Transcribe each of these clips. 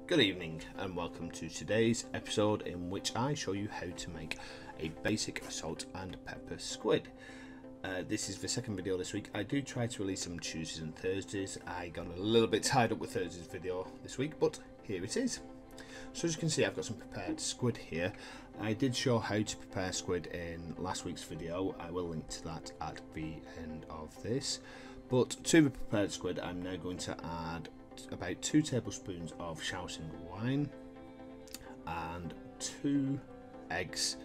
Good evening and welcome to today's episode in which I show you how to make a basic salt and pepper squid. This is the second video this week. I do try to release them Tuesdays and Thursdays. I got a little bit tied up with Thursday's video this week, but here it is. So as you can see, I've got some prepared squid here. I did show how to prepare squid in last week's video. I will link to that at the end of this. But to the prepared squid, I'm now going to add about 2 tablespoons of Szechuan wine and 2 eggs,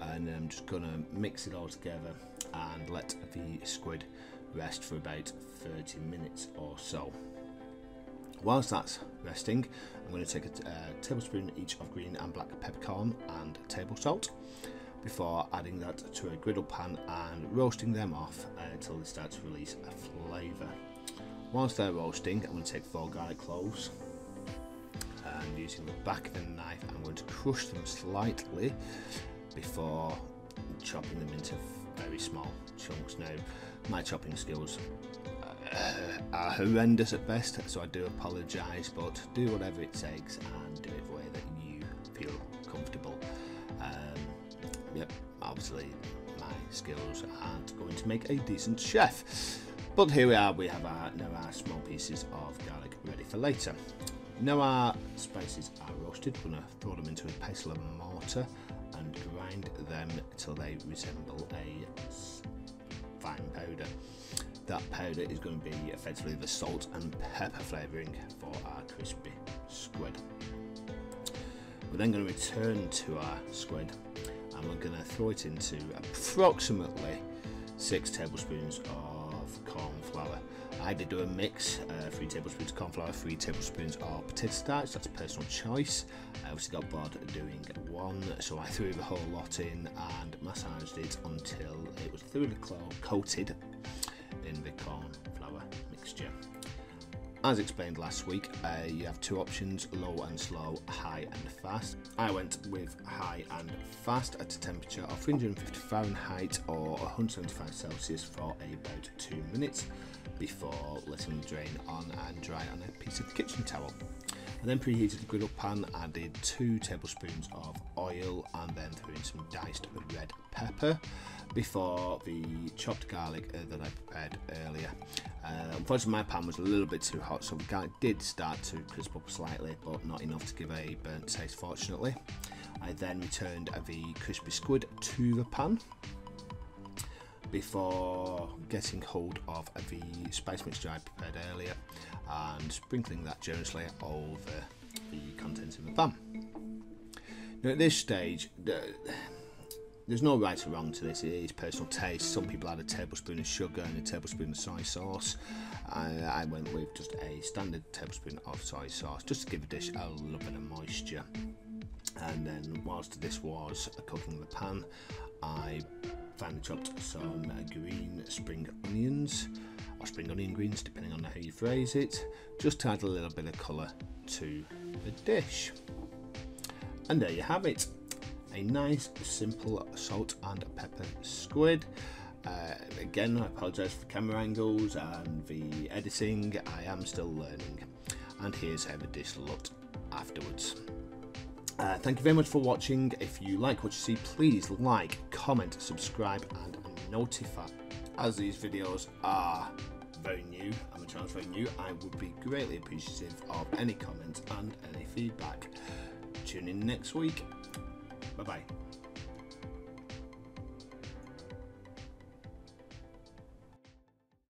and then I'm just gonna mix it all together and let the squid rest for about 30 minutes or so. Whilst that's resting, I'm going to take a tablespoon each of green and black peppercorn and table salt before adding that to a griddle pan and roasting them off until they start to release a flavour. Whilst they're roasting, I'm going to take 4 garlic cloves and using the back of the knife I'm going to crush them slightly before chopping them into very small chunks. Now my chopping skills are horrendous at best, so I do apologise, but do whatever it takes and do it the way that you feel comfortable. Yep, obviously my skills aren't going to make a decent chef. But here we are, we have our small pieces of garlic ready for later. Now our spices are roasted, we're going to throw them into a pestle and mortar and grind them until they resemble a fine powder. That powder is going to be effectively the salt and pepper flavouring for our crispy squid. We're then going to return to our squid and we're going to throw it into approximately 6 tablespoons of cornflour. I did do a mix, 3 tablespoons of cornflour, 3 tablespoons of potato starch, that's a personal choice. I obviously got bored of doing one, so I threw the whole lot in and massaged it until it was thoroughly coated in the cornflour mixture. As explained last week, you have 2 options, low and slow, high and fast. I went with high and fast at a temperature of 350 Fahrenheit or 175 Celsius for about 2 minutes before letting them drain on and dry on a piece of kitchen towel. I then preheated the griddle pan, added 2 tablespoons of oil and then threw in some diced red pepper before the chopped garlic that I prepared earlier. Unfortunately my pan was a little bit too hot, so the garlic did start to crisp up slightly, but not enough to give a burnt taste fortunately. I then returned the crispy squid to the pan before getting hold of the spice mixture I prepared earlier and sprinkling that generously over the contents of the pan. Now at this stage, there's no right or wrong to this, it is personal taste. Some people add a tablespoon of sugar and a tablespoon of soy sauce. I went with just a standard tablespoon of soy sauce just to give the dish a little bit of moisture. And then whilst this was cooking in the pan, I finely chopped some green spring onions, or spring onion greens depending on how you phrase it, just to add a little bit of colour to the dish. And there you have it, a nice simple salt and pepper squid. Again, I apologise for the camera angles and the editing, I am still learning. And here's how the dish looked afterwards. Thank you very much for watching. If you like what you see, please like, comment, subscribe and notify. As these videos are very new and the channel's very new, I would be greatly appreciative of any comments and any feedback. Tune in next week. Bye bye.